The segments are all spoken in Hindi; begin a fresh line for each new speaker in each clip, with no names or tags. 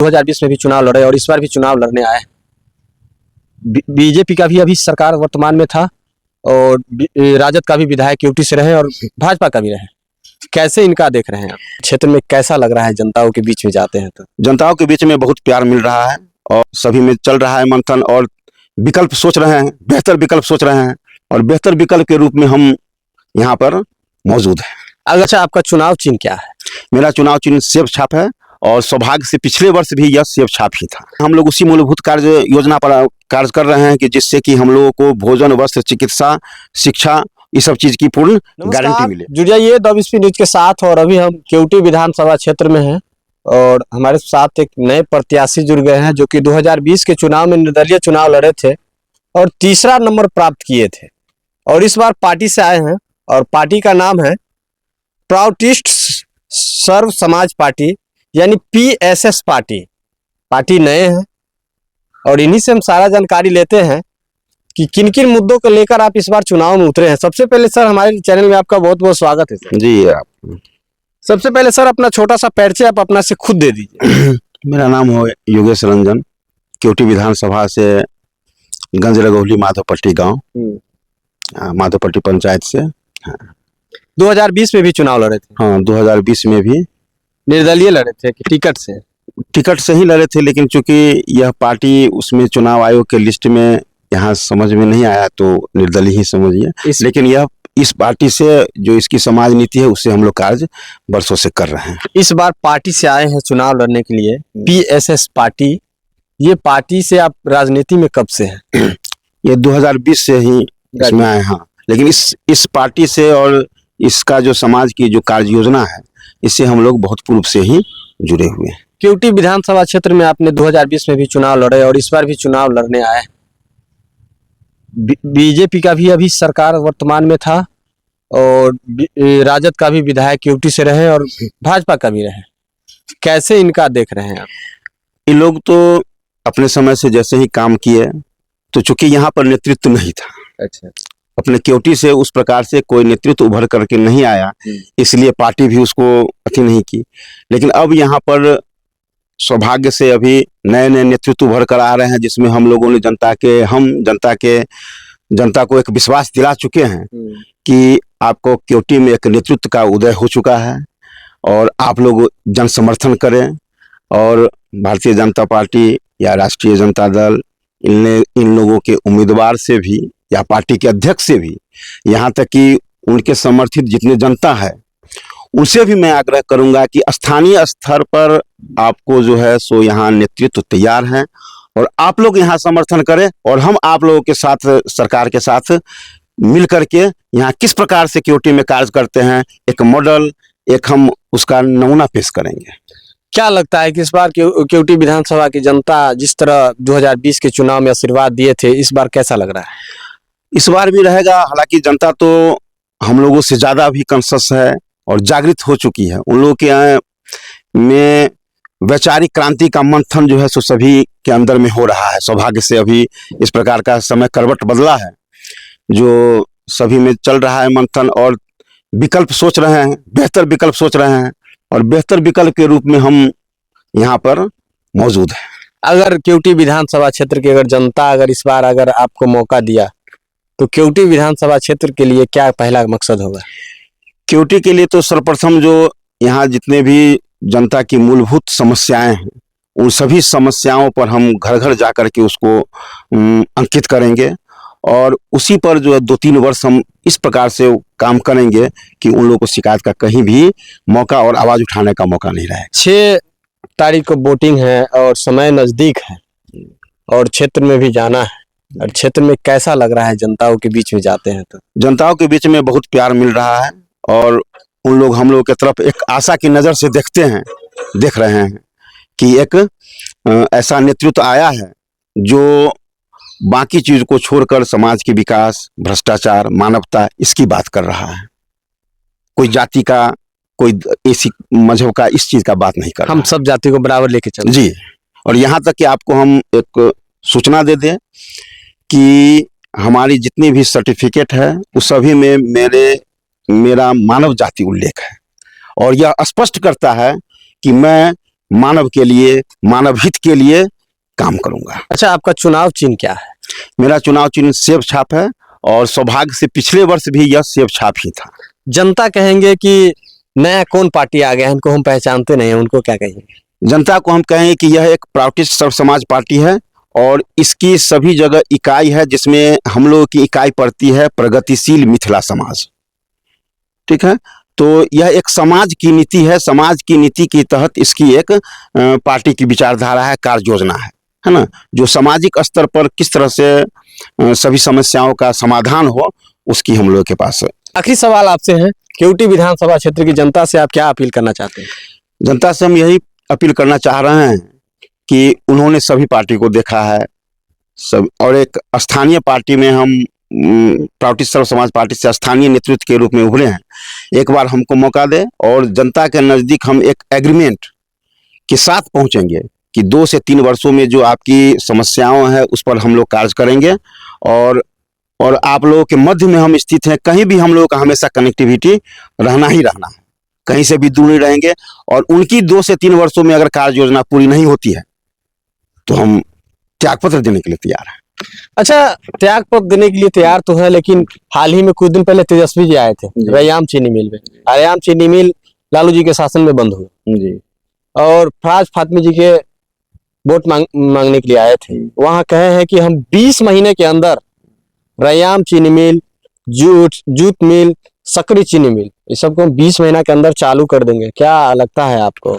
2020 में भी चुनाव लड़े और इस बार भी चुनाव लड़ने आए। बीजेपी का भी अभी सरकार वर्तमान में था और राजद का भी विधायक केवटी से रहे और भाजपा का भी रहे। कैसे इनका देख रहे हैं आप? क्षेत्र में कैसा लग रहा है? जनताओं के बीच में जाते हैं तो
जनताओं के बीच में बहुत प्यार मिल रहा है और सभी में चल रहा है मंथन और विकल्प सोच रहे हैं, बेहतर विकल्प सोच रहे हैं और बेहतर विकल्प के रूप में हम यहाँ पर मौजूद हैं।
अच्छा, आपका चुनाव चिन्ह क्या है?
मेरा चुनाव चिन्ह सेब छाप है और सौभाग्य से पिछले वर्ष भी यह सेब छाप ही था। हम लोग उसी मूलभूत कार्य योजना पर कार्य कर रहे हैं कि जिससे कि हम लोगों को भोजन, वस्त्र, चिकित्सा, शिक्षा, इस सब चीज की पूर्ण गारंटी मिले।
जुड़ जाइए WSP न्यूज के साथ। और अभी हम केवटी विधानसभा क्षेत्र में हैं और हमारे साथ एक नए प्रत्याशी जुड़ गए हैं जो कि 2020 के चुनाव में निर्दलीय चुनाव लड़े थे और तीसरा नंबर प्राप्त किए थे और इस बार पार्टी से आए हैं और पार्टी का नाम है प्राउडिस्ट सर्व समाज पार्टी यानी PSS पार्टी। पार्टी नए हैं और इन्हीं से हम सारा जानकारी लेते हैं कि किन किन मुद्दों को लेकर आप इस बार चुनाव में उतरे हैं। सबसे पहले सर, हमारे चैनल में आपका बहुत बहुत स्वागत है सर।
जी आप।
सबसे पहले सर, अपना छोटा सा परिचय आप अपना से खुद दे दीजिए।
मेरा नाम है योगेश रंजन, केवटी विधानसभा से गंज रगौली माधोपट्टी गांव, माधोपट्टी पंचायत से।
2020 में भी चुनाव लड़े थे?
हाँ, 2020 में भी
निर्दलीय लड़े थे कि टिकट से?
टिकट से ही लड़े थे, लेकिन चूंकि यह पार्टी उसमें चुनाव आयोग के लिस्ट में यहाँ समझ में नहीं आया तो निर्दलीय ही समझिए। लेकिन यह इस पार्टी से जो इसकी समाज नीति है उससे हम लोग कार्य वर्षों से कर रहे हैं।
इस बार पार्टी से आए हैं चुनाव लड़ने के लिए, PSS पार्टी। ये पार्टी से आप राजनीति में कब से हैं?
ये 2020 से ही इसमें आए। हाँ, लेकिन इस पार्टी से और इसका जो समाज की जो कार्य योजना है इससे हम लोग बहुत पूर्व से ही जुड़े हुए हैं।
केवटी विधानसभा क्षेत्र में आपने 2020 में भी चुनाव लड़े और इस बार भी चुनाव लड़ने आए। बीजेपी का भी अभी सरकार वर्तमान में था और राजद का भी विधायक केवटी से रहे और भाजपा का भी रहे। कैसे इनका देख रहे हैं आप?
ये लोग तो अपने समय से जैसे ही काम किए, तो चूंकि यहाँ पर नेतृत्व नहीं था।
अच्छा।
अपने केवटी से उस प्रकार से कोई नेतृत्व उभर करके नहीं आया, इसलिए पार्टी भी उसको अति नहीं की। लेकिन अब यहाँ पर सौभाग्य से अभी नए नए नेतृत्व उभर कर आ रहे हैं, जिसमें हम लोगों ने जनता को एक विश्वास दिला चुके हैं कि आपको केवटी में एक नेतृत्व का उदय हो चुका है और आप लोग जन समर्थन करें। और भारतीय जनता पार्टी या राष्ट्रीय जनता दल इन लोगों के उम्मीदवार से भी या पार्टी के अध्यक्ष से भी, यहाँ तक कि उनके समर्थित जितने जनता है उनसे भी मैं आग्रह करूंगा कि स्थानीय स्तर पर आपको जो है सो यहाँ नेतृत्व तैयार हैं और आप लोग यहाँ समर्थन करें और हम आप लोगों के साथ, सरकार के साथ मिल करके यहाँ किस प्रकार से केवटी में कार्य करते हैं, एक मॉडल, एक हम उसका नमूना पेश करेंगे।
क्या लगता है कि इस बार केवटी विधानसभा की जनता जिस तरह 2020 के चुनाव में आशीर्वाद दिए थे, इस बार कैसा लग रहा है?
इस बार भी रहेगा। हालांकि जनता तो हम लोगों से ज्यादा भी कॉन्शियस है और जागृत हो चुकी है। उन लोगों के में वैचारिक क्रांति का मंथन जो है सो सभी के अंदर में हो रहा है। सौभाग्य से अभी इस प्रकार का समय करवट बदला है जो सभी में चल रहा है मंथन और विकल्प सोच रहे हैं, बेहतर विकल्प सोच रहे हैं और बेहतर विकल्प के रूप में हम यहाँ पर मौजूद हैं।
अगर केवटी विधानसभा क्षेत्र की जनता इस बार आपको मौका दिया तो केवटी विधानसभा क्षेत्र के लिए क्या पहला मकसद होगा?
केवटी के लिए तो सर्वप्रथम जो यहाँ जितने भी जनता की मूलभूत समस्याएं हैं उन सभी समस्याओं पर हम घर घर जाकर के उसको अंकित करेंगे और उसी पर जो है 2-3 वर्ष हम इस प्रकार से काम करेंगे कि उन लोगों को शिकायत का कहीं भी मौका और आवाज उठाने का मौका नहीं रहे।
6 तारीख को वोटिंग है और समय नजदीक है और क्षेत्र में भी जाना है। और क्षेत्र में कैसा लग रहा है? जनताओं के बीच में जाते हैं तो
जनताओं के बीच में बहुत प्यार मिल रहा है और उन लोग हम लोग की तरफ एक आशा की नज़र से देख रहे हैं कि एक ऐसा नेतृत्व आया है जो बाकी चीज को छोड़कर समाज के विकास, भ्रष्टाचार, मानवता, इसकी बात कर रहा है। कोई जाति का, कोई ऐसी मजहब का, इस चीज का बात नहीं कर रहा।
हम सब जाति को बराबर लेके चल
जी। और यहाँ तक कि आपको हम एक सूचना दे दें कि हमारी जितनी भी सर्टिफिकेट है उस सभी में मेरा मानव जाति उल्लेख है और यह स्पष्ट करता है कि मैं मानव के लिए, मानव हित के लिए काम करूंगा।
अच्छा, आपका चुनाव चिन्ह क्या है?
मेरा चुनाव चिन्ह सेब छाप है और सौभाग्य से पिछले वर्ष भी यह सेब छाप ही था।
जनता कहेंगे कि नया कौन पार्टी आ गया है, इनको हम पहचानते नहीं है, उनको क्या कहेंगे?
जनता को हम कहें कि यह एक प्राकृतिक सर्व समाज पार्टी है और इसकी सभी जगह इकाई है, जिसमें हम लोगों की इकाई पड़ती है प्रगतिशील मिथिला समाज। ठीक है, तो यह एक समाज की नीति है। समाज की नीति के तहत इसकी एक पार्टी की विचारधारा है, कार्य योजना है ना, जो सामाजिक स्तर पर किस तरह से सभी समस्याओं का समाधान हो, उसकी हम लोगों के पास है।
आखिरी सवाल आपसे है, केवटी विधानसभा क्षेत्र की जनता से आप क्या अपील करना चाहते हैं?
जनता से हम यही अपील करना चाह रहे हैं कि उन्होंने सभी पार्टी को देखा है सब, और एक स्थानीय पार्टी में हम प्राकृतिक सर्व समाज पार्टी से स्थानीय नेतृत्व के रूप में उभरे हैं। एक बार हमको मौका दे और जनता के नज़दीक हम एक एग्रीमेंट के साथ पहुंचेंगे कि 2 से 3 वर्षों में जो आपकी समस्याओं हैं उस पर हम लोग कार्य करेंगे और आप लोगों के मध्य में हम स्थित हैं। कहीं भी हम लोगों का हमेशा कनेक्टिविटी रहना ही रहना है, कहीं से भी दूर नहीं रहेंगे। और उनकी 2 से 3 वर्षों में अगर कार्य योजना पूरी नहीं होती है तो हम त्यागपत्र देने के लिए तैयार हैं।
अच्छा, त्यागपत्र देने के लिए तैयार तो है, लेकिन हाल ही में कुछ दिन पहले तेजस्वी जी आए थे रैयाम चीनी मिल में। रैयाम चीनी मिल लालू जी के शासन में बंद हुई जी, और फराज फातमी जी के वोट मांगने के लिए आए थे। वहां कहे हैं कि हम 20 महीने के अंदर रैयाम चीनी मिल, जूट मिल, सकरी चीनी मिल, इस सबको 20 महीना के अंदर चालू कर देंगे। क्या लगता है आपको?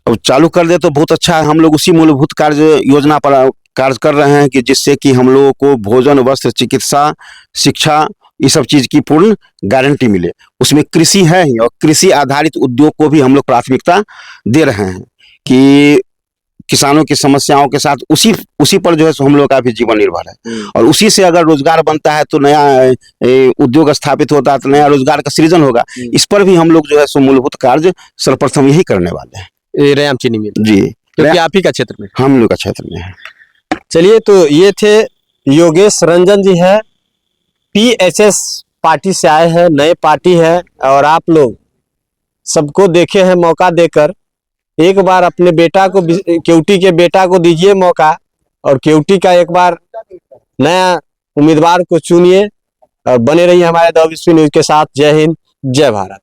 अब चालू कर दे तो बहुत अच्छा है। हम लोग उसी मूलभूत कार्य योजना पर कार्य कर रहे हैं कि जिससे कि हम लोगों को भोजन, वस्त्र, चिकित्सा, शिक्षा, ये सब चीज की पूर्ण गारंटी मिले। उसमें कृषि है ही, और कृषि आधारित उद्योग को भी हम लोग प्राथमिकता दे रहे हैं कि किसानों की समस्याओं के साथ उसी पर जो है सो हम लोग का भी जीवन निर्भर है। और उसी से अगर रोजगार बनता है तो नया उद्योग स्थापित होता है, तो नया रोजगार का सृजन होगा। इस पर भी हम लोग जो है सो मूलभूत कार्य सर्वप्रथम यही करने वाले हैं।
रैयाम चीनी मिल
जी,
क्योंकि आप ही का क्षेत्र में,
हम लोग का क्षेत्र में है।
चलिए, तो ये थे योगेश रंजन जी है, PHS पार्टी से आए हैं, नए पार्टी है। और आप लोग सबको देखे हैं मौका देकर, एक बार अपने बेटा को, केवटी के बेटा को दीजिए मौका, और केवटी का एक बार नया उम्मीदवार को चुनिए, और बने रहिए हमारे द विश्व न्यूज के साथ। जय हिंद, जय भारत।